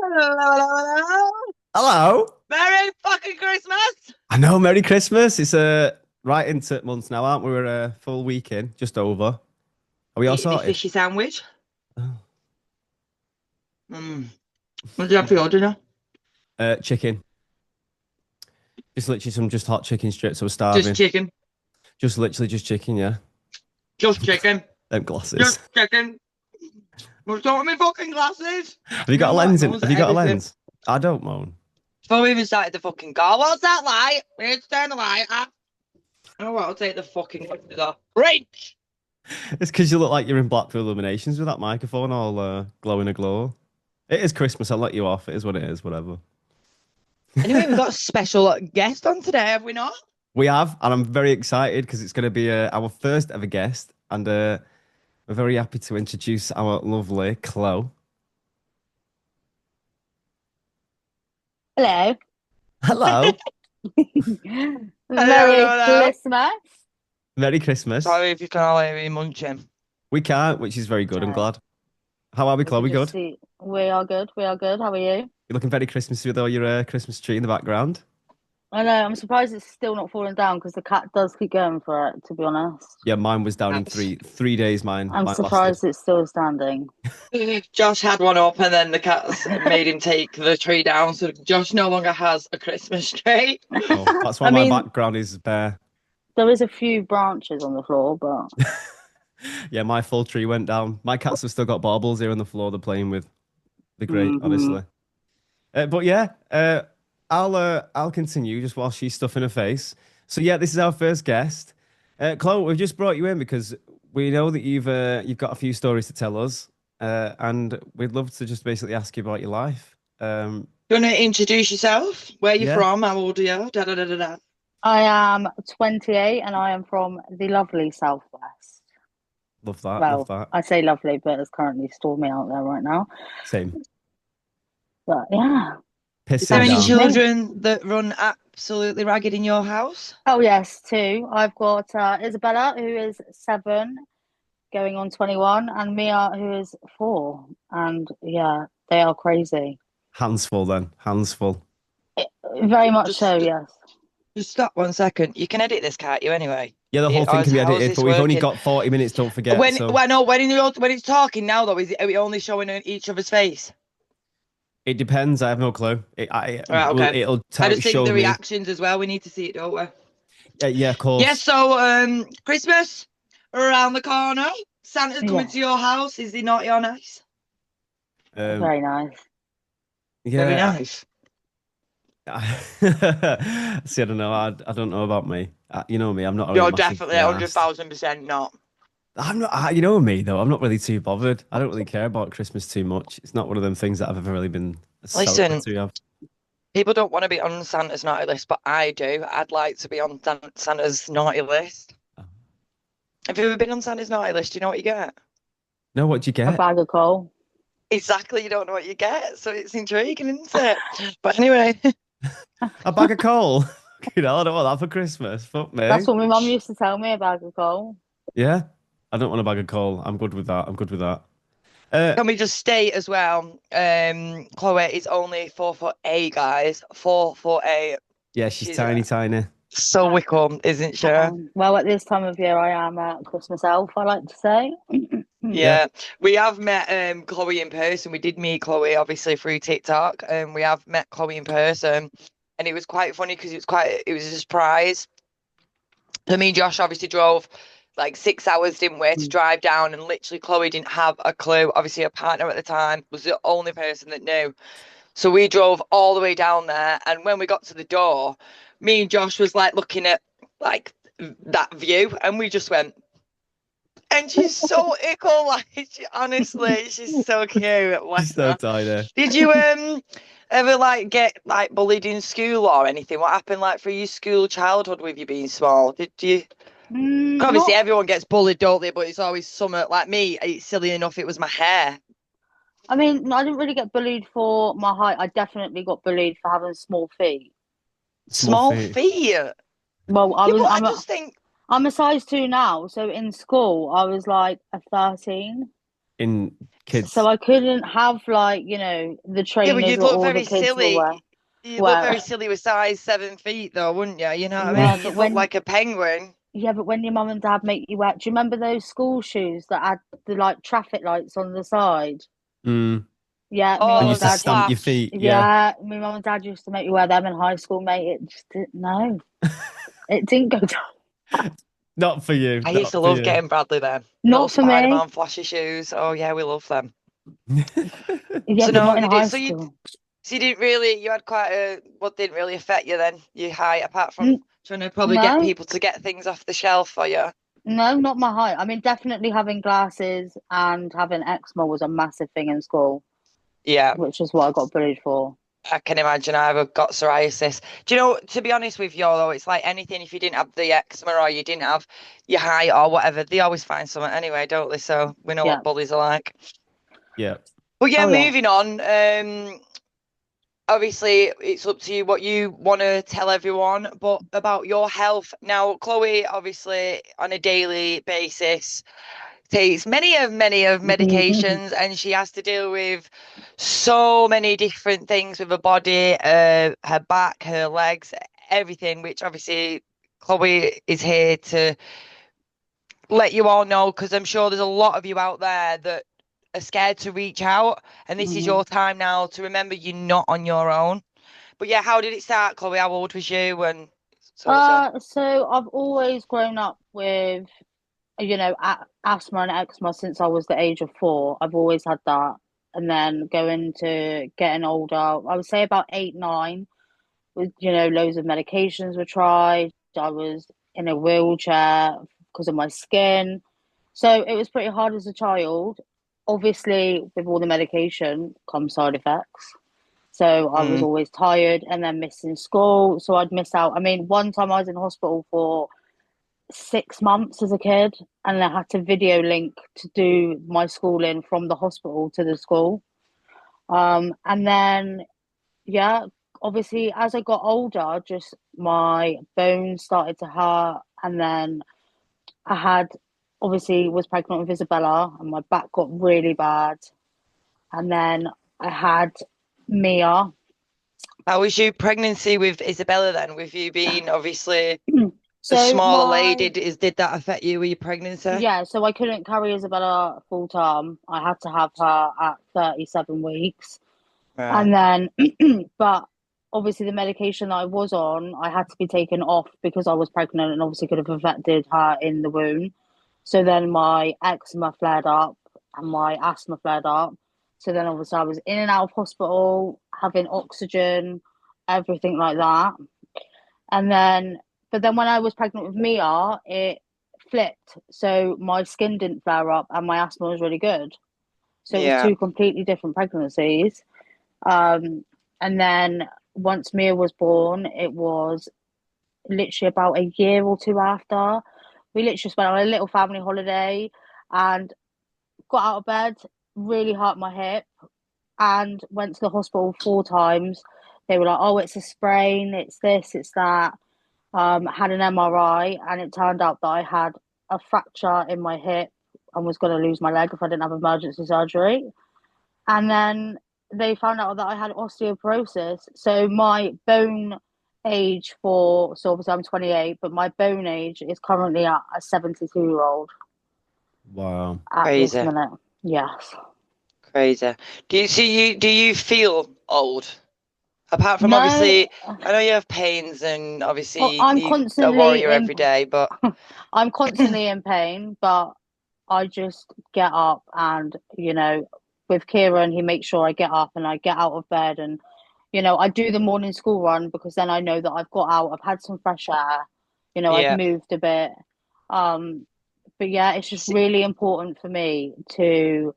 Hello, hello, hello. Hello. Merry fucking Christmas! I know. Merry Christmas. It's right into months now, aren't we? We're a full week in, just over. Are we all Eating my sorted? fishy sandwich. Oh. Mm. What did you have for your dinner? Chicken. Just literally some just hot chicken strips. I was Just starving. chicken. Just literally just chicken. Yeah. Just chicken. Them Just glasses. chicken. What's wrong with my fucking glasses? Have you You got know a what? lens No in? one's Have at you got a everything. lens? I don't moan. Before we even started the fucking car, what's that light? We need to turn the light off. Oh, well, I'll take the fucking off. Reach! It's because you look like you're in Blackpool Illuminations with that microphone all glowing a glow. It is Christmas. I'll let you off. It is what it is. Whatever. Anyway, we've got a special guest on today, have we not? We have, and I'm very excited because it's going to be our first ever guest, and we're very happy to introduce our lovely Chloe. Hello. Hello. Hello, hello, Merry hello. Christmas. Merry Christmas. Sorry if you can all hear me munching. We can't, which is very good. I'm No, glad. How are we, we can Chloe? just Good? see. We are good. We are good. How are you? You're looking very Christmassy with all your Christmas tree in the background. I know. I'm surprised it's still not falling down because the cat does keep going for it, to be honest. Yeah, mine was down in That's... three days. Mine, I'm mine lasted. surprised it's still standing. Josh had one up and then the cats made him take the tree down. So Josh no longer has a Christmas tree. Oh, that's why I my mean, background is bare. there is a few branches on the floor, but Yeah, my full tree went down. My cats have still got baubles here on the floor they're playing with. They're great, hmm honestly. But yeah, I'll continue just while she's stuffing her face. So yeah, this is our first guest. Chloe, we've just brought you in because we know that you've got a few stories to tell us, and we'd love to just basically ask you about your life. Do you want to introduce yourself? Where you Yeah, from? How old are you? Da da da da da. I am 28 and I am from the lovely Southwest. love that, love Well, that. I say lovely, but it's currently stormy out there right now. Same. But yeah, Is there Pissing any that's down. me. children that run absolutely ragged in your house? Oh yes, two. I've got Isabella, who is 7, going on 21, and Mia, who is 4. And yeah, they are crazy. Hands full then, hands full. Very much so, Just, yes. just stop 1 second. You can edit this, can't you? Anyway, Yeah, the whole thing can be how's edited, but this we've only working? got 40 minutes, don't forget. When So when no when it's talking now though, are we only showing each other's face? it depends. I have no clue. Right, okay. It'll I tell, just think show the me. reactions as well. We need to see it, don't we? Yeah, of Yes. course. So, Christmas around the corner. Santa's coming to Yes, your house. Is he naughty or nice? Um, very nice. Very yeah. nice. See, I don't know. I don't know about me. You know me. I'm not a You're massive definitely hundred ass. thousand percent not. I'm not. You know me though. I'm not really too bothered. I don't really care about Christmas too much. It's not one of them things that I've ever really been a Listen, celebrity of. people don't want to be on Santa's naughty list, but I do. I'd like to be on Santa's naughty list. Have you ever been on Santa's naughty list? Do you know what you get? No, what do you A get? bag of coal. Exactly, you don't know what you get, so it's intriguing, isn't it? But anyway, A bag of coal. You know, I don't want that for Christmas. Fuck That's me. what my mum used to tell me, a bag of coal. Yeah, I don't want a bag of coal. I'm good with that. I'm good with that. Uh, can we just state as well, Chloe is only 4'8", guys. 4'8". yeah, she's She's tiny, tiny. so wicked, isn't she? Well, at this time of year, I am a Christmas elf, I like to say. Yeah, Yeah, we have met Chloe in person. We did meet Chloe obviously through TikTok, and we have met Chloe in person, and it was quite funny because it was a surprise. So me and Josh obviously drove like 6 hours, didn't we, to drive down, and literally Chloe didn't have a clue. Obviously, her partner at the time was the only person that knew. So we drove all the way down there, and when we got to the door, me and Josh was like looking at like that view, and we just went. And she's so ickle, like honestly, she's so cute. she's Bless so her. tiny. Did you ever like get like bullied in school or anything? What happened like for your school childhood with you being small? Did you? Obviously, Not, everyone gets bullied, don't they? But it's always something like me. It's silly enough. It was my hair. I mean, I didn't really get bullied for my height. I definitely got bullied for having small feet. Small Small feet. feet. Yeah, Well, but I just think I'm a size 2 now, so in school I was like a 13. in kids. So I couldn't have like, the Yeah, but trainers you'd that look all the very kids will wear. silly. You look Well, very silly with size 7 feet, though, wouldn't you? You know what I yeah, mean? but You'd look when like a penguin. yeah, but when your mum and dad make you wear, do you remember those school shoes that had the like traffic lights on the side? Mm. Yeah, my Oh, And mum you and used to the dad. stamp your flash. feet. Yeah. Yeah, my mum and dad used to make me wear them in high school, mate. It just didn't. No, it didn't go down. Not for you. I used Not to for love you. getting Bradley them. Little Not for me. Spider-Man flashy shoes. Oh yeah, we love them. Yeah, So but no, not in you did. high So school. you didn't really. You had quite a. What didn't really affect you then? Your height, apart from N- trying to probably get No, people to get things off the shelf for you. no, not my height. I mean, definitely having glasses and having eczema was a massive thing in school, Yeah. which is what I got bullied for. I can imagine I've got psoriasis. Do you know, to be honest with you, though, it's like anything, if you didn't have the eczema or you didn't have your height or whatever, they always find something anyway, don't they? So we know Yeah. what bullies are like. Yeah. But yeah, Oh yeah. moving on. Obviously, it's up to you what you want to tell everyone, but about your health. Now, Chloe, obviously, on a daily basis, takes many of medications, and she has to deal with so many different things with her body, her back, her legs, everything, which obviously Chloe is here to let you all know, because I'm sure there's a lot of you out there that are scared to reach out, and this is Mhm. your time now to remember you're not on your own. But yeah, how did it start, Chloe? How old was you? And so. So I've always grown up with, asthma and eczema since I was the age of 4. I've always had that. And then going to getting older, I would say about 8, 9, with, loads of medications were tried. I was in a wheelchair because of my skin. So it was pretty hard as a child. Obviously, with all the medication come side effects. So I was Mm. always tired and then missing school. So I'd miss out. I mean, one time I was in hospital for 6 months as a kid, and I had to video link to do my schooling from the hospital to the school. And then, yeah, obviously, as I got older, just my bones started to hurt. And then I had, obviously, was pregnant with Isabella, and my back got really bad. And then I had Mia. How was your pregnancy with Isabella then? With you being obviously a So smaller lady, my did that affect you with your pregnancy? Yeah, so I couldn't carry Isabella full term. I had to have her at 37 weeks. Right. And then, but obviously, the medication that I was on, I had to be taken off because I was pregnant and obviously could have affected her in the womb. So then my eczema flared up and my asthma flared up. So then, obviously, I was in and out of hospital, having oxygen, everything like that. And then, but then when I was pregnant with Mia, it flipped. So my skin didn't flare up and my asthma was really good. So it was Yeah. two completely different pregnancies. Um, and then once Mia was born, it was literally about a year or two after. We literally went on a little family holiday and got out of bed, really hurt my hip, and went to the hospital 4 times. They were like, "Oh, it's a sprain, it's this, it's that." Had an MRI, and it turned out that I had a fracture in my hip and was going to lose my leg if I didn't have emergency surgery. And then they found out that I had osteoporosis. So my bone age so obviously I'm 28, but my bone age is currently at a 72-year-old Wow. at this Crazy. minute. Yes. Crazy. Do you feel old? Apart from No, obviously, I know you have pains and obviously I'm you a warrior constantly every day, but I'm constantly in pain, but I just get up and, with Kieran, he makes sure I get up and I get out of bed and, I do the morning school run because then I know that I've got out, I've had some fresh air, I've yeah. moved a bit. Um, but yeah, it's just S- really important for me to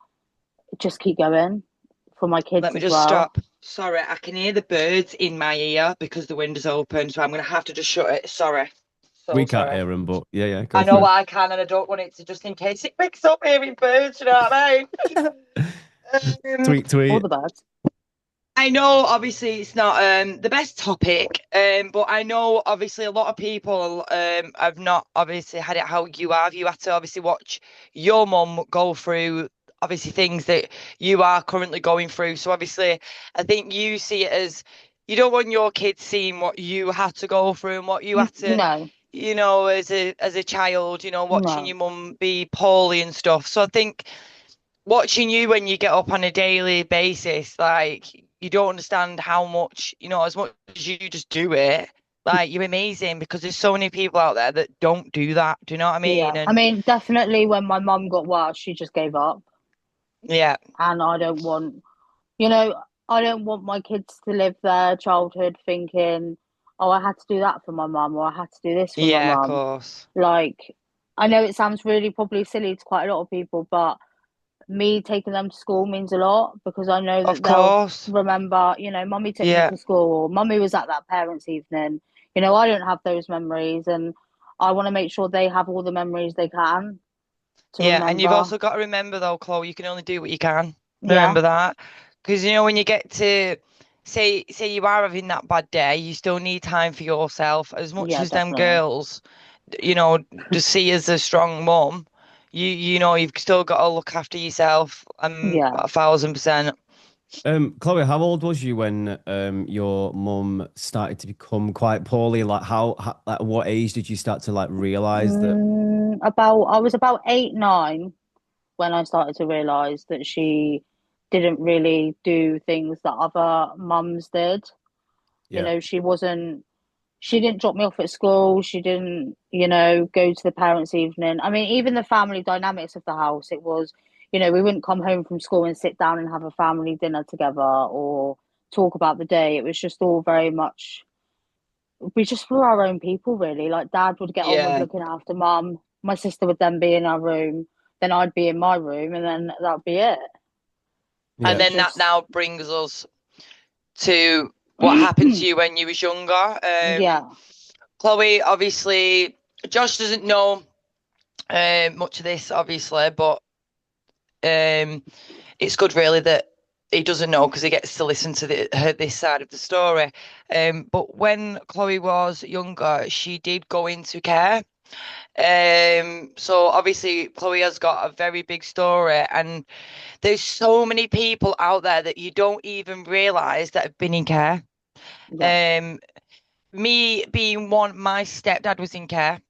just keep going for my Let kids me as just well. stop. Sorry, I can hear the birds in my ear because the window's open, so I'm gonna have to just shut it. Sorry. So We can't sorry. hear him, but yeah, I go for know it. I can, and I don't want it to just in case it picks up hearing birds, you know what I mean? Tweet, All tweet. the best. I know obviously it's not the best topic, but I know obviously a lot of people have not obviously had it how you have. You had to obviously watch your mum go through obviously things that you are currently going through. So obviously, I think you see it as you don't want your kids seeing what you had to go through and what you had to, No, as a child, watching no, your mum be poorly and stuff. So I think watching you when you get up on a daily basis, like you don't understand how much, as much as you just do it, like you're amazing because there's so many people out there that don't do that. Do you know what I yeah. mean? I And mean, definitely when my mum got worse, she just gave up. yeah, And you know, I don't want my kids to live their childhood thinking, oh, I had to do that for my mum or I had to do this for my yeah, of mum. course. Like, I know it sounds really probably silly to quite a lot of people, but me taking them to school means a lot because I know Of that they'll course. remember, mummy took me Yeah. to school or mummy was at that parents' evening. I don't have those memories and I want to make sure they have all the memories they can to Yeah. And you've remember. also got to remember though, Chloe, you can only do what you can. Yeah, Remember that. Because when you get to say you are having that bad day, you still need time for yourself. As much yeah, as them definitely. girls, just see you as a strong mum, you've still got to look after yourself, Yeah. 1,000%. Chloe, how old was you when your mum started to become quite poorly? Like how like what age did you start to like realize that? I was about 8, 9 when I started to realize that she didn't really do things that other mums did. Yeah, She didn't drop me off at school. She didn't, go to the parents' evening. I mean, even the family dynamics of the house, it was, we wouldn't come home from school and sit down and have a family dinner together or talk about the day. It was just all very much, we just were our own people, really. Like, dad would get on with Yeah. looking after mum. My sister would then be in our room. Then I'd be in my room, and then that'd be it. And yeah, It then that just, now brings us to what happened to you when you was younger. yeah, Chloe, obviously, Josh doesn't know much of this, obviously, but um, it's good really that he doesn't know because he gets to listen to this side of the story. But when Chloe was younger, she did go into care. So obviously Chloe has got a very big story, and there's so many people out there that you don't even realize that have been in care. yeah, Um, me being one, my stepdad was in care.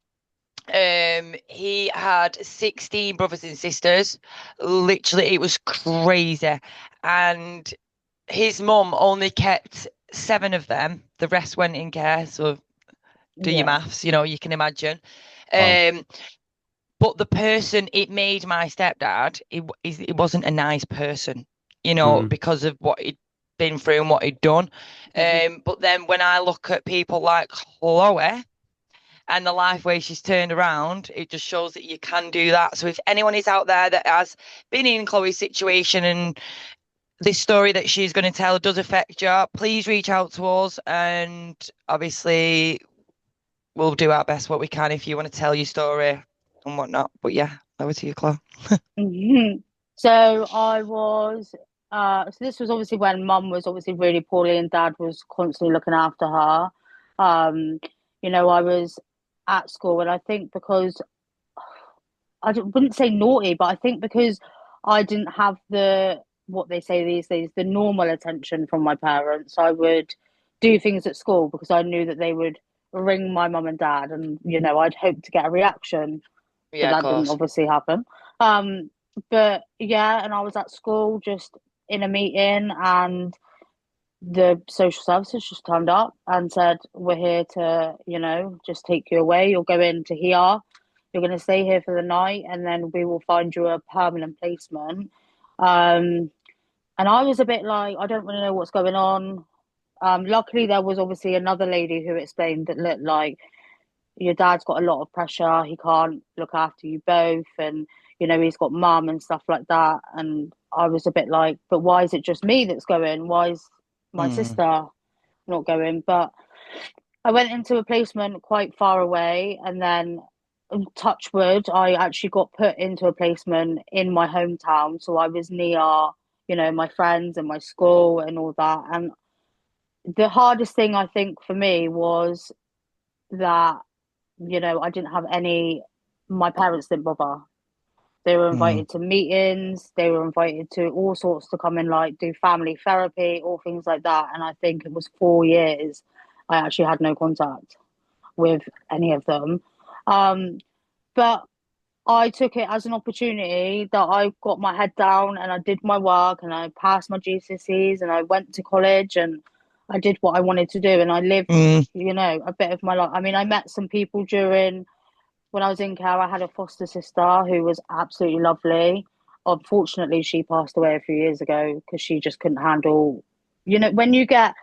He had 16 brothers and sisters. Literally, it was crazy. And his mum only kept 7 of them. The rest went in care. So do your yeah, maths, you can imagine. wow. Um, but the person it made my stepdad, he wasn't a nice person, Mm, because of what he'd been through and what he'd done. mhm, But then when I look at people like Chloe, and the life way she's turned around, it just shows that you can do that. So if anyone is out there that has been in Chloe's situation and this story that she's going to tell does affect you, please reach out to us and obviously we'll do our best what we can if you want to tell your story and whatnot. But yeah, over to you, Chloe. mhm. So this was obviously when mum was obviously really poorly and dad was constantly looking after her. Um, I was at school and I think because wouldn't say naughty, but I think because I didn't have what they say these days, the normal attention from my parents, I would do things at school because I knew that they would ring my mum and dad and, I'd hope to get a reaction, but Yeah, of that didn't course. obviously happen. Um, but yeah, and I was at school just in a meeting and the social services just turned up and said, we're here to, just take you away. You're going to here. You're going to stay here for the night and then we will find you a permanent placement. Um, and I was a bit like, I don't really know what's going on. Luckily, there was obviously another lady who explained that, look, like, your dad's got a lot of pressure. He can't look after you both. And, he's got mum and stuff like that. And I was a bit like, but why is it just me that's going? Why is my Mm. sister not going? But I went into a placement quite far away. And then, touch wood, I actually got put into a placement in my hometown. So I was near, my friends and my school and all that. And the hardest thing I think for me was that I didn't have my parents didn't bother. They were Mm. invited to meetings. They were invited to all sorts to come and like do family therapy, all things like that. And I think it was 4 years I actually had no contact with any of them. Um, but I took it as an opportunity that I got my head down and I did my work and I passed my GCSEs and I went to college and I did what I wanted to do and I lived, Mm. a bit of my life. I mean, I met some people during when I was in care. I had a foster sister who was absolutely lovely. Unfortunately, she passed away a few years ago because she just couldn't handle, when you get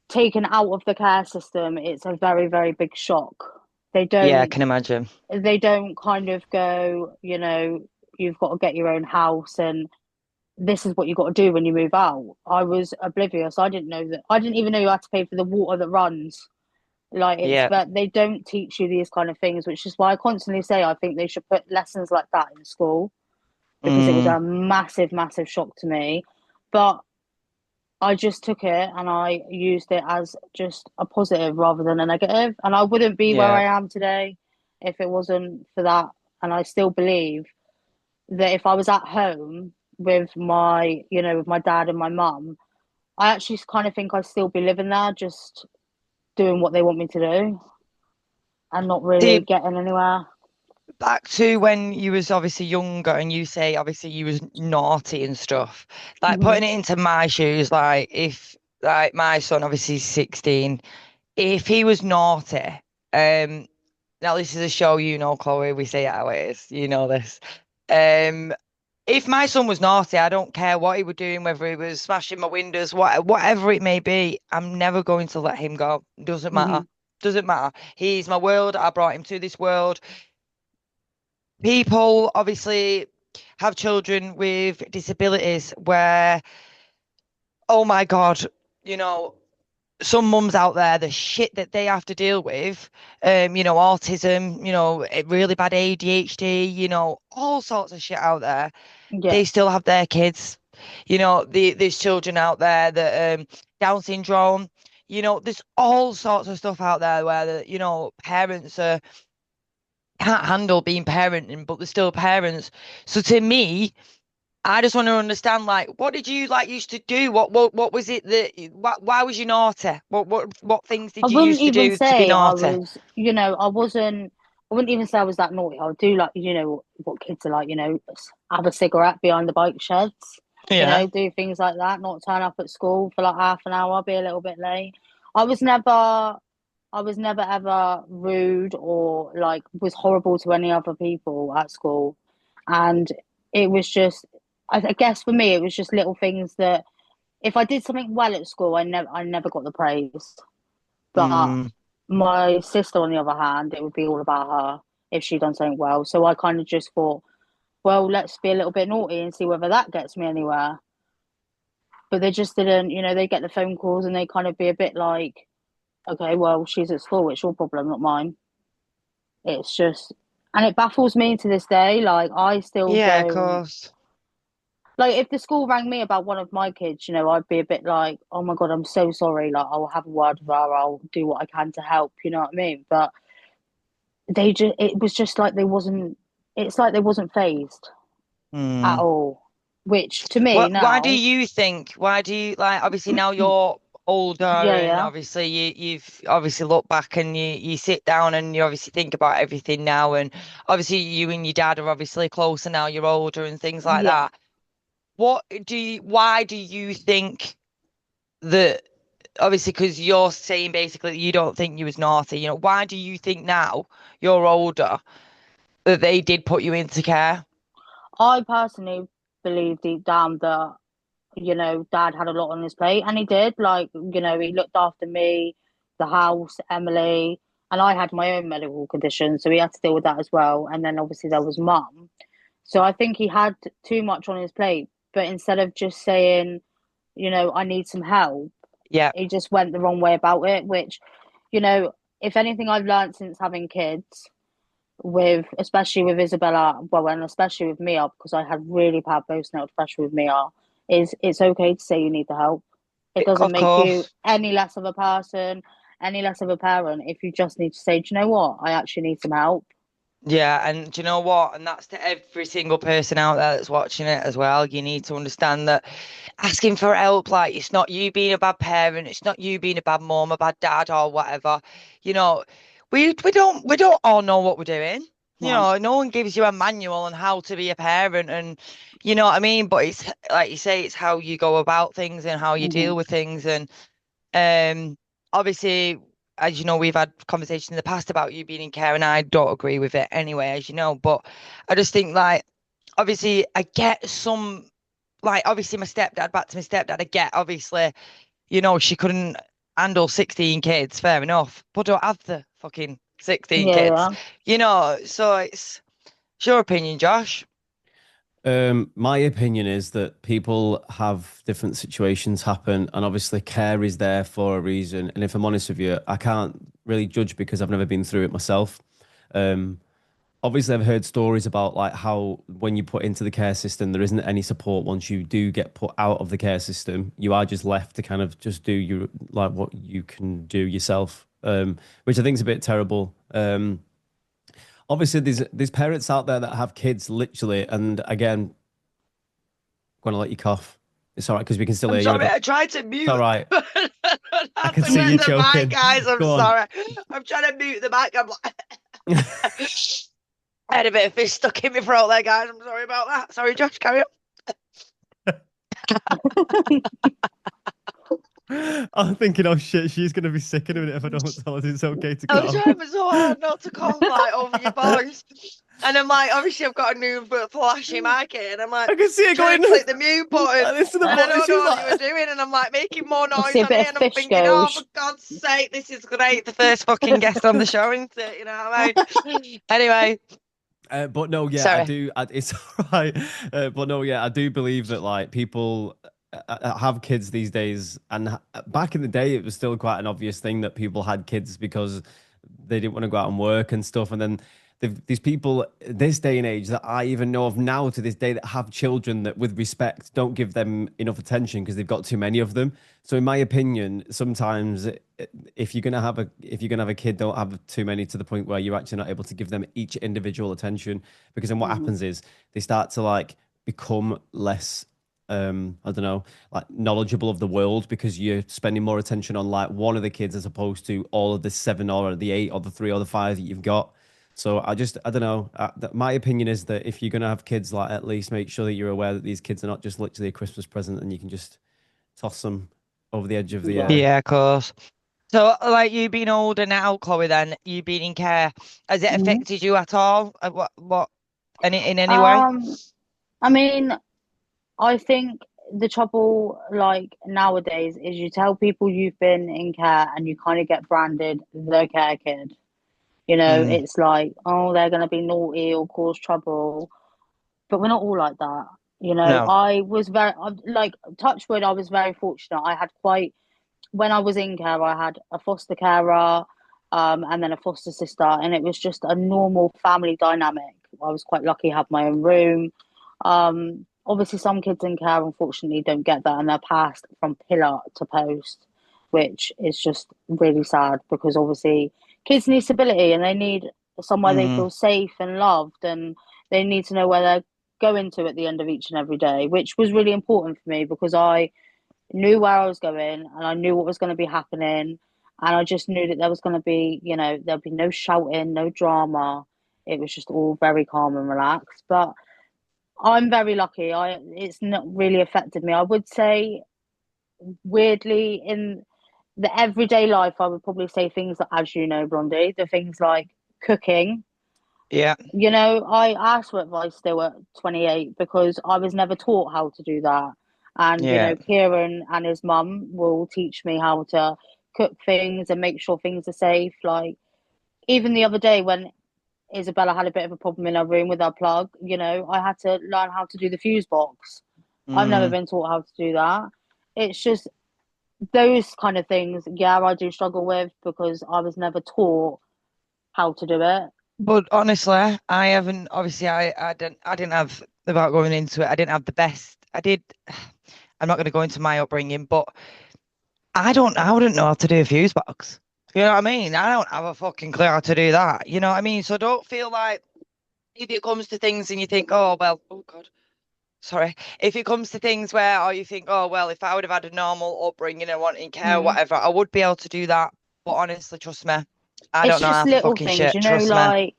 taken out of the care system, it's a very, very big shock. They Yeah, I don't can imagine. they don't kind of go, you've got to get your own house and this is what you've got to do when you move out. I was oblivious. I didn't know that. I didn't even know you had to pay for the water that runs. Like Yeah. but they don't teach you these kind of things, which is why I constantly say I think they should put lessons like that in school because it was Mm. a massive, massive shock to me. But I just took it and I used it as just a positive rather than a negative. And I wouldn't be where Yeah. I am today if it wasn't for that. And I still believe that if I was at home with with my dad and my mum, I actually kind of think I'd still be living there, just doing what they want me to do and not really See, getting anywhere. back to when you was obviously younger and you say obviously you was naughty and stuff. Like Hmm. putting it into my shoes, like if like my son obviously is 16, if he was naughty, um now this is a show, Chloe, we say it how it is, you know this. Um if my son was naughty, I don't care what he was doing, whether he was smashing my windows, whatever it may be, I'm never going to let him go. Doesn't matter. Hmm. Doesn't matter. He's my world. I brought him to this world. People obviously have children with disabilities where, oh my God, you know, some mums out there, the shit that they have to deal with, autism, really bad ADHD, all sorts of shit out there. Yeah. They still have their kids. There's children out there that Down syndrome, there's all sorts of stuff out there where parents can't handle being parenting, but they're still parents. So to me, I just want to understand, like, what did you like used to do? What was it that? Why was you naughty? What things I did you wouldn't used to even do to be say I naughty? was, I wouldn't even say I was that naughty. I would do like, what kids are like, have a cigarette behind the bike sheds, Yeah. do things like that, not turn up at school for like half an hour, be a little bit late. I was never, I was never ever rude or like was horrible to any other people at school. And it was just, I guess for me, it was just little things that if I did something well at school, I never got the praise. But Mm, my sister, on the other hand, it would be all about her if she'd done something well. So I kind of just thought, well, let's be a little bit naughty and see whether that gets me anywhere. But they just didn't, they get the phone calls and they kind of be a bit like, okay, well, she's at school. It's your problem, not mine. It's just, and it baffles me to this day. Like, I still yeah, of don't, course. like, if the school rang me about one of my kids, I'd be a bit like, oh my God, I'm so sorry. Like, I'll have a word with her. I'll do what I can to help. You know what I mean? But it was just like it's like they wasn't phased at Mm. all, which to me Why do now, you think? Why do you like? Obviously, now you're older, yeah, and yeah, obviously you've obviously looked back and you sit down and you obviously think about everything now, and obviously you and your dad are obviously closer now. You're older and things like yeah. that. Why do you think that? Obviously, because you're saying basically that you don't think you was naughty. Why do you think now you're older that they did put you into care? I personally believe deep down that dad had a lot on his plate, and he did. Like, he looked after me, the house, Emily, and I had my own medical condition, so he had to deal with that as well. And then obviously there was mum. So I think he had too much on his plate. But instead of just saying, I need some help, Yeah, he just went the wrong way about it, which, if anything I've learned since having kids especially with Isabella, well, and especially with Mia, because I had really bad postnatal depression with Mia, is it's okay to say you need the help. It doesn't of make you course. any less of a person, any less of a parent if you just need to say, do you know what? I actually need some help. Yeah, and do you know what? And that's to every single person out there that's watching it as well. You need to understand that asking for help, like it's not you being a bad parent, it's not you being a bad mom, a bad dad, or whatever. You know, we don't all know what we're doing. You No. know, no one gives you a manual on how to be a parent, and you know what I mean. But it's like you say, it's how you go about things and how you Hmm. deal with things, and obviously, as you know, we've had conversations in the past about you being in care, and I don't agree with it anyway, as you know. But I just think like obviously I get some like obviously my stepdad, back to my stepdad, I get obviously, you know, she couldn't handle 16 kids, fair enough, but don't have the fucking 16 Yeah, kids, yeah. you know, so it's your opinion, Josh. My opinion is that people have different situations happen, and obviously care is there for a reason. And if I'm honest with you, I can't really judge because I've never been through it myself. Um, Obviously, I've heard stories about like how when you put into the care system, there isn't any support once you do get put out of the care system. You are just left to kind of just do your like what you can do yourself, which I think is a bit terrible. Obviously, there's parents out there that have kids literally, and again, going to let you cough. It's all right because we can still I'm hear you. sorry, I tried to It's all mute. right. I I can to see let you the mic, choking. guys. I'm Go on. sorry. I'm trying to mute the mic. I'm like, I had a bit of fish stuck in my throat there, guys. I'm sorry about that. Sorry, Josh, carry on. I'm thinking, oh shit, she's gonna be sick in a minute if I don't tell her it's okay to I was cough. trying so hard not to cough like over your voice. And I'm like, obviously I've got a new flashy mic here, and I'm like I can see it trying going. to click the mute button, This to the and I bottom. don't She know was what you were like, doing, and I'm like making more I see noise a on bit here, of and I'm fish thinking, oh, for goes. God's sake, this is great. The first fucking guest on the show, isn't it? You know what I mean? Anyway, but no, yeah, I sorry. do. It's all right. But no, yeah, I do believe that like people have kids these days, and back in the day, it was still quite an obvious thing that people had kids because they didn't want to go out and work and stuff. And then these people, this day and age, that I even know of now to this day, that have children that, with respect, don't give them enough attention because they've got too many of them. So, in my opinion, sometimes if you're gonna have a kid, don't have too many to the point where you're actually not able to give them each individual attention. Because then what Hmm. happens is they start to like become less I don't know, like knowledgeable of the world because you're spending more attention on like one of the kids as opposed to all of the seven or the eight or the three or the five that you've got. So I don't know. My opinion is that if you're gonna have kids, like at least make sure that you're aware that these kids are not just literally a Christmas present and you can just toss them over the edge of the. Yeah. Yeah, of course. So, like you being older now, Chloe, then you being in care, has it Hmm. affected you at all? What, in any way? Um, I mean, I think the trouble, like nowadays, is you tell people you've been in care and you kind of get branded the care kid. You know, Mm, it's like, oh, they're going to be naughty or cause trouble. But we're not all like that. You know, no. I was like, touch wood, I was very fortunate. I had quite, when I was in care, I had a foster carer, and then a foster sister, and it was just a normal family dynamic. I was quite lucky to have my own room. Obviously, some kids in care unfortunately don't get that, and they're passed from pillar to post, which is just really sad because obviously kids need stability and they need somewhere they Mm, feel safe and loved, and they need to know where they're going to at the end of each and every day, which was really important for me because I knew where I was going and I knew what was going to be happening. And I just knew that there was going to be, you know, there'd be no shouting, no drama. It was just all very calm and relaxed. But I'm very lucky. It's not really affected me. I would say, weirdly, in the everyday life, I would probably say things that, as you know, Blondie, the things like cooking. yeah, You know, I asked for advice still at 28 because I was never taught how to do that. And, you yeah. know, Kieran and his mum will teach me how to cook things and make sure things are safe. Like, even the other day when Isabella had a bit of a problem in her room with her plug, you know, I had to learn how to do the fuse box. I've never Mm. been taught how to do that. It's just those kind of things, yeah, I do struggle with because I was never taught how to do it. But honestly, I haven't. Obviously, I didn't have about going into it. I didn't have the best. I did. I'm not going to go into my upbringing, but I wouldn't know how to do a fuse box. You know what I mean? I don't have a fucking clue how to do that. You know what I mean? So don't feel like if it comes to things and you think, oh well, oh God, sorry. If it comes to things where, or you think, oh well, if I would have had a normal upbringing and wanting care, or Mm. whatever, I would be able to do that. But honestly, trust me, I It's don't know just half the little fucking things, shit. you know, Trust me. like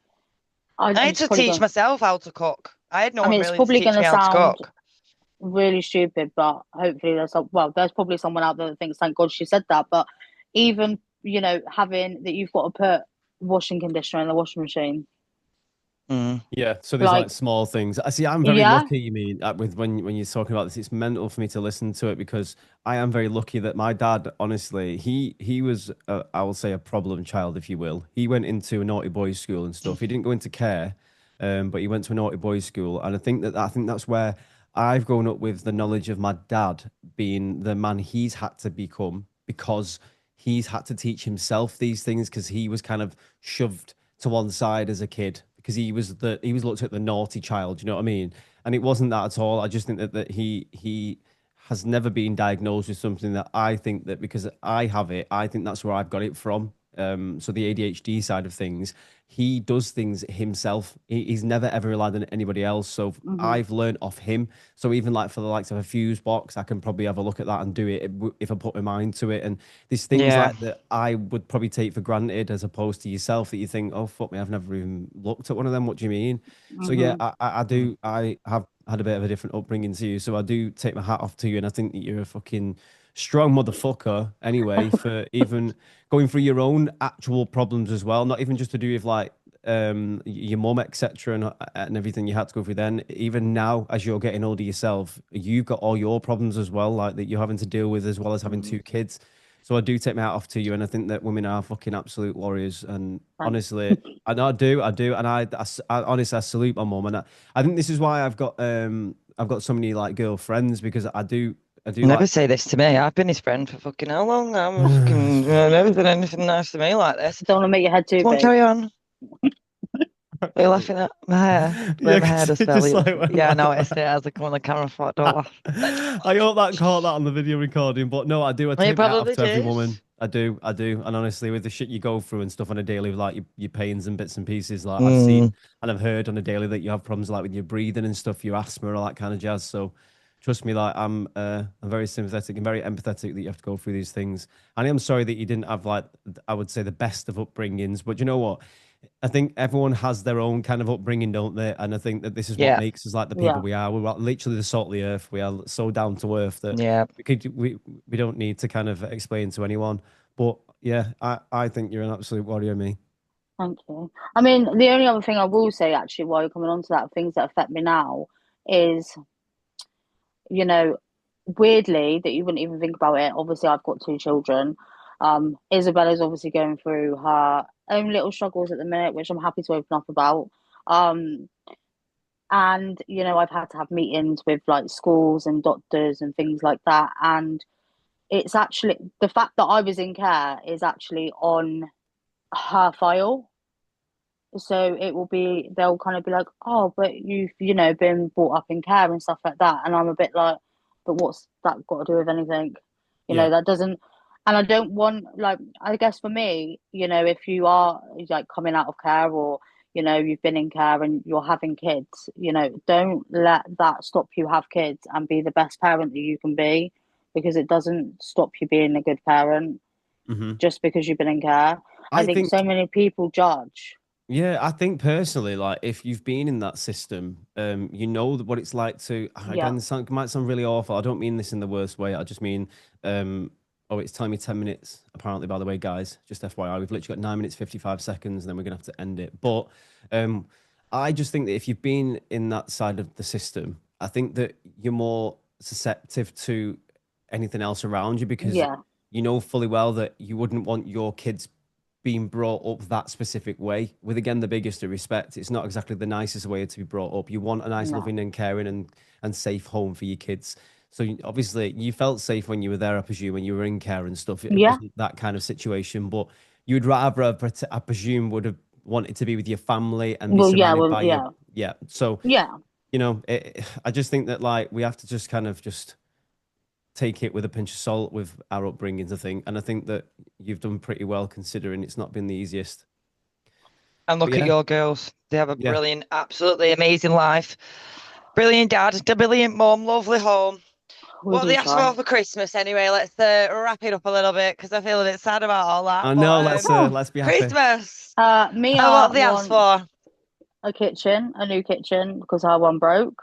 I had it's to probably teach going. myself how to cook. I had no I one mean, it's really to probably teach going to me how to sound cook. really stupid, but hopefully there's probably someone out there that thinks, thank God she said that. But even, having that you've got to put washing conditioner in the washing machine, Mm. Yeah, so there's like like, small things. I see. I'm very yeah, lucky. You mean with when you're talking about this, it's mental for me to listen to it because I am very lucky that my dad, honestly, he was I will say a problem child, if you will. He went into a naughty boys school and stuff. He didn't go into care, but he went to a naughty boys school, and I think that's where I've grown up with the knowledge of my dad being the man he's had to become because he's had to teach himself these things because he was kind of shoved to one side as a kid because he was looked at the naughty child, you know what I mean? And it wasn't that at all. I just think that he has never been diagnosed with something that I think that because I have it, I think that's where I've got it from. So the ADHD side of things, he does things himself. He's never ever relied on anybody else. So hmm I've learned off him. So even like for the likes of a fuse box, I can probably have a look at that and do it if I put my mind to it. And there's things Yeah. like that I would probably take for granted as opposed to yourself that you think, oh fuck me, I've never even looked at one of them. What do you mean? So yeah, hmm I do. I have had a bit of a different upbringing to you, so I do take my hat off to you, and I think that you're a fucking strong motherfucker anyway for even going through your own actual problems as well, not even just to do with like your mum etc and everything you had to go through then. Even now as you're getting older yourself, you've got all your problems as well, like that you're having to deal with, as well as having hmm two kids. So I do take my hat off to you, and I think that women are fucking absolute warriors. And Thanks. honestly, and I do, and I honestly I salute my mum, and I think this is why I've got so many like girlfriends because I do Never like. say this to me. I've been his friend for fucking how long? I'm fucking never done anything nice to me like this. Don't want to make your head too Come on, big. carry on. Are you laughing at my hair? The way Yeah, my hair 'cause does it fell. just like went Yeah, I like noticed it that. as I come on the camera. I thought, don't laugh. I hope that caught that on the video recording, but no, I do. I It take my hat off probably to every did. woman. I do. And honestly, with the shit you go through and stuff on a daily, like your pains and bits and pieces, like I've seen Mm. and I've heard on a daily that you have problems like with your breathing and stuff, your asthma, all that kind of jazz. So trust me, like I'm very sympathetic and very empathetic that you have to go through these things. And I'm sorry that you didn't have like I would say the best of upbringings, but you know what? I think everyone has their own kind of upbringing, don't they? And I think that this is what Yeah, makes us like the people Yeah. we are. We're literally the salt of the earth. We are so down to earth that yeah. we don't need to kind of explain to anyone. But yeah, I think you're an absolute warrior, me. Thank you. I mean, the only other thing I will say, actually, while you're coming on to that, things that affect me now is, you know, weirdly, that you wouldn't even think about it. Obviously, I've got two children. Isabella's obviously going through her own little struggles at the minute, which I'm happy to open up about. Um, and, I've had to have meetings with like schools and doctors and things like that. And it's actually the fact that I was in care is actually on her file. So it will be, they'll kind of be like, oh, but you've, been brought up in care and stuff like that. And I'm a bit like, but what's that got to do with anything? Yeah. That doesn't, and I don't want, like, I guess for me, if you are like coming out of care or, you've been in care and you're having kids, don't let that stop you have kids and be the best parent that you can be because it doesn't stop you being a good parent hmm just because you've been in care. I I think so think many people judge. Yeah, I think personally, like if you've been in that system, you know what it's like to. Yeah. Again, it might sound really awful. I don't mean this in the worst way. I just mean, oh, it's telling me 10 minutes. Apparently, by the way, guys, just FYI, we've literally got 9 minutes 55 seconds, and then we're gonna have to end it. But um, I just think that if you've been in that side of the system, I think that you're more susceptible to anything else around you because Yeah. you know fully well that you wouldn't want your kids being brought up that specific way with again the biggest of respect. It's not exactly the nicest way to be brought up. You want a nice No. loving and caring and safe home for your kids. So obviously you felt safe when you were there, I presume, when you were in care and stuff. It Yeah. wasn't that kind of situation, but you'd rather have, I presume, would have wanted to be with your family and be Well, yeah. surrounded Well, by your, yeah. yeah. So Yeah. I just think that like we have to just kind of just take it with a pinch of salt with our upbringings, I think. And I think that you've done pretty well considering it's not been the easiest. And look But at yeah, your girls. They have a yeah. brilliant, absolutely amazing life. Brilliant dad, a brilliant mum, lovely home. We What have do they asked for try. for Christmas anyway? Let's wrap it up a little bit because I feel a bit sad about all that. I know. But Oh, Let's be happy. Christmas, what Mia have they asked wants for? a new kitchen because our one broke.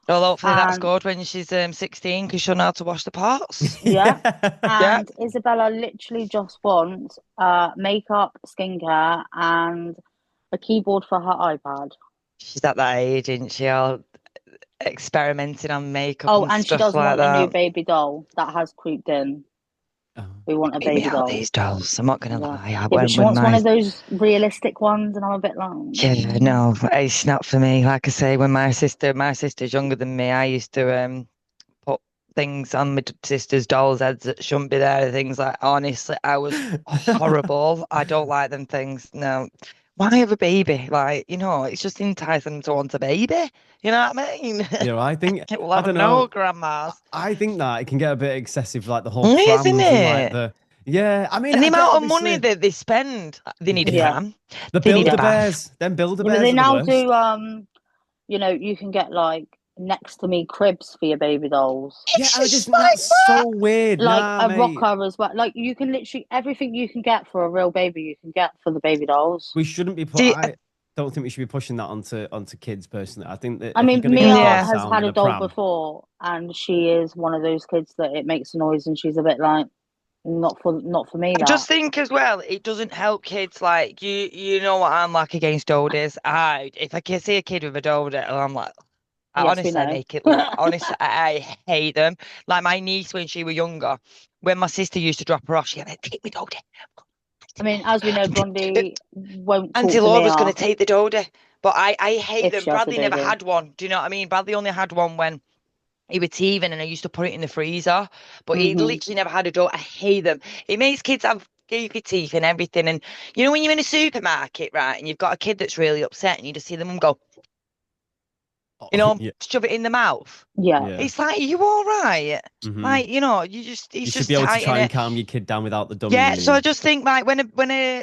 Well, hopefully that's And good when she's 16 because she'll know how to wash the pots. yeah, Yeah. Yeah, and Isabella literally just wants makeup, skincare, and a keyboard for her iPad. she's at that age, isn't she? All experimenting on makeup Oh, and and she stuff does like want a new that. baby doll that has creeped in. Oh. We want a Keep me baby out doll. these dolls. I'm not gonna Yeah, lie. I yeah, but went she with wants one my of those realistic ones, and I'm a bit like, yeah, no, it's not for me. Like I say, when my sister's younger than me, I used to put things on my sister's dolls' heads that shouldn't be there. Things like honestly, I was horrible. I don't like them things. No. Why have a baby? Like, it's just enticing to want a baby. You know what I mean? Mm. Well, I I don't know, know. grandmas. I think that it can get a bit excessive, like the whole Isn't prams and like it? the, yeah, I mean, And the I get amount of money obviously, that they spend, they need a yeah, Yeah, pram, the they need a yeah, bath. Build-A-Bears, then yeah. But they Build-A-Bears are the now worst. do you can get like next to me cribs for your baby dolls. Yeah, It's I just just think like that's what? so weird. Like Nah, a mate, rocker as well. Like you can literally everything you can get for a real baby, you can get for the baby dolls. we shouldn't be put. See, I don't think we should be pushing that onto kids personally. I think that I if you're mean, going to get a doll Mia yeah. has sound had in a a doll pram, before, and she is one of those kids that it makes a noise, and she's a bit like, not for me. I That just think as well, it doesn't help kids. Like you know what I'm like against oldies. If I can see a kid with a doldy, I'm like, I yes, we honestly know. make it look. Honestly, I hate them. Like my niece when she was younger, when my sister used to drop her off, she had take me doldy. I mean, as we know, Blondie won't Auntie talk to Laura's going Mia to take the doldy, but I hate if them. she has a Bradley never dodie. had one. Do you know what I mean? Bradley only had one when he was teething and I used to put it in the freezer, but he Hmm. literally never had a dog. I hate them. It makes kids have goofy teeth and everything. And when you're in a supermarket, right, and you've got a kid that's really upset and you just see them go, oh, yeah, shove it in the mouth. Yeah, yeah. It's like, are you all right? Hmm. Like, You it's should be just able to tighten try and it. calm your kid down without the dummy. You Yeah, so I mean? just think like when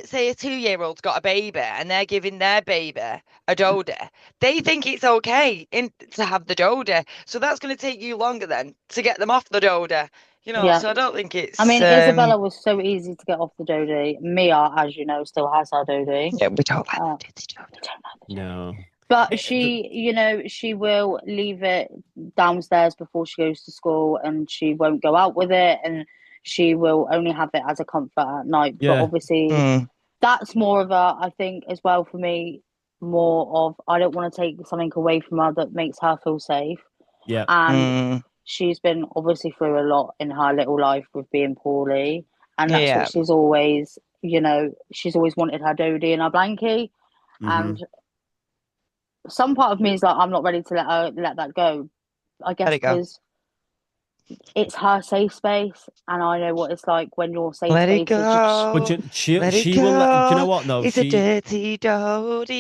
say a 2-year-old's got a baby and they're giving their baby a dodie, they think it's okay to have the dodie. So that's going to take you longer then to get them off the dodie. yeah. So I don't think I it's mean, Isabella was so easy to get off the dodie. Mia, as you know, still has her dodie. yeah, we don't like them, Uh, do they, I dodie? don't know the dodie. No. But It, the, she will leave it downstairs before she goes to school, and she won't go out with it, and she will only have it as a comfort at night. But yeah. obviously, Mm, that's more of I think, as well for me, more of I don't want to take something away from her that makes her feel safe. Yeah. And mm, she's been obviously through a lot in her little life with being poorly, and that's what yeah, she's always wanted her Dodie and her blankie. Hmm. And some part of me is like, I'm not ready to let that go. I let guess it go. because it's her safe space, and I know what it's like when your safe Let it space is just. But go. Let it she will let. Do you know go. what? No, It's a she dirty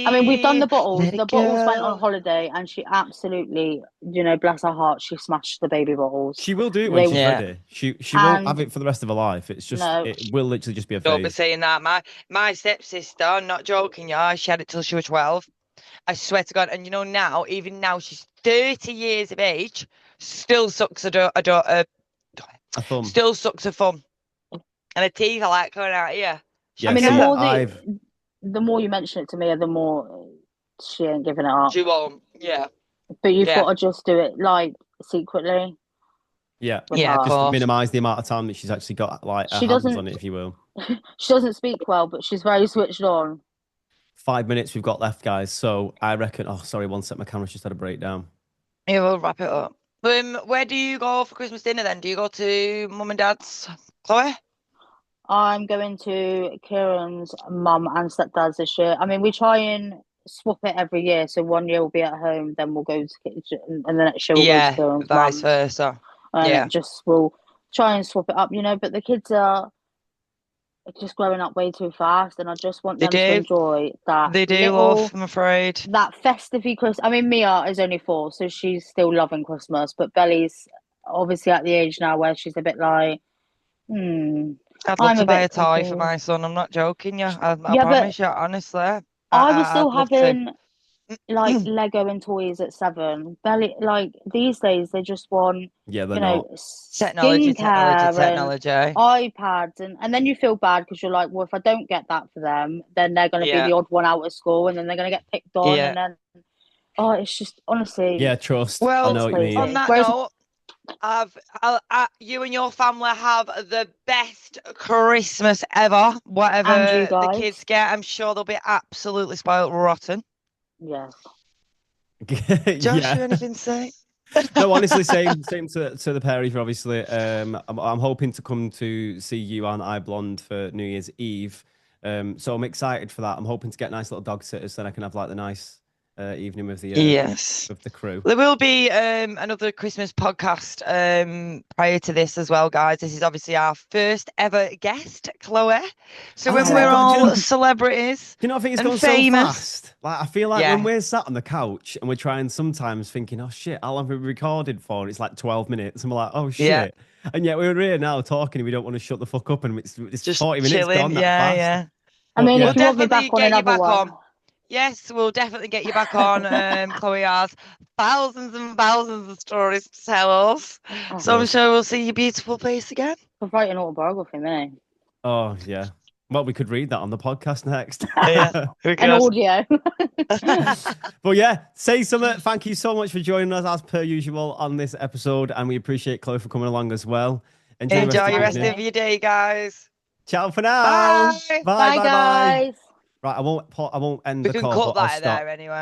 I mean, we've done dodie. the bottles. Let The it bottles went on go. holiday, and she absolutely, bless her heart, she smashed the baby bottles. she will do it when They she's Yeah. ready. She won't have and it for the rest of her life. It's just no, it will literally just be a Don't be phase. saying that. My stepsister, not joking, yeah, she had it till she was 12. I swear to God. And now, even now, she's 30 years of age, still sucks A thumb. still sucks a thumb. And her teeth are like coming out here. I Yeah. mean, Shock the See, her. more I've the more you mention it to me, the more she ain't giving it up. She won't. Yeah. But you've Yeah. got to just do it like secretly yeah. with Yeah, of her. Just to course. minimize the amount of time that she's actually got like her She hands on doesn't it, if you will. she doesn't speak well, but she's very switched on. 5 minutes we've got left, guys. So I reckon. Oh, sorry, one sec. My camera's just had a breakdown. Yeah, we'll wrap it up. Where do you go for Christmas dinner then? Do you go to mum and dad's, Chloe? I'm going to Kieran's mum and stepdad's this year. I mean, we try and swap it every year. So one year we'll be at home, then we'll go and the next year we'll go to Yeah, Kieran's vice mum's. versa. And Yeah, it just will try and swap it up, but the kids are just growing up way too fast, and I just want they them to do. enjoy that They do, love, little, I'm afraid. that festive Christmas. I mean, Mia is only 4, so she's still loving Christmas, but Belly's obviously at the age now where she's a bit like, hmm, I'd love I'm to a buy bit a toy for confused. my son. I'm not joking, yeah. I Yeah, but promise you, honestly. I was still I'd love to. having like Lego and toys at 7. Belly, like these days, they just want, Yeah, they're you know, not. Technology, skincare technology. and iPads, and then you feel bad because you're like, well, if I don't get that for them, then they're going to be Yeah. the odd one out of school, and then they're going to get picked on, Yeah. and then oh, it's just honestly, Yeah, trust. I Well, know what you crazy. mean. on that Whereas- note, you and your family have the best Christmas ever. Whatever And you the guys. kids get, I'm sure they'll be absolutely spoiled rotten. yes. Josh, Yeah. you anything to say? No, honestly, same to the Perrys, obviously. I'm hoping to come to see you on iBlonde for New Year's Eve. So I'm excited for that. I'm hoping to get nice little dog sitters, then I can have like the nice evening with the Yes. with the crew. There will be another Christmas podcast prior to this as well, guys. This is obviously our first ever guest, Chloe. So Oh, when my we're God, all yeah. celebrities, You know, I think it's and gone famous. so fast. Like I feel like Yeah. when we're sat on the couch and we're trying sometimes thinking, oh shit, how long have we recorded for? It's like 12 minutes, and we're like, oh shit. Yeah. And yet we're here now talking, and we don't want to shut the fuck up, and it's Just 40 minutes chilling. gone that Yeah, fast. yeah. I mean, yeah. if you want me back on get you another back one, on. Yes, we'll definitely get you back on. Chloe has thousands and thousands of stories to tell us. So I'm Yes. sure we'll see your beautiful face again. I'll write an autobiography, me. Oh yeah. Well, we could read that on the podcast next. Yeah. An audio. But yeah, say something. Thank you so much for joining us as per usual on this episode, and we appreciate Chloe for coming along as well. Enjoy the rest evening. of your day, guys. Ciao for now. Bye. Bye, guys. Right, I won't end We the can call. cut but I'll that stop. there anyway.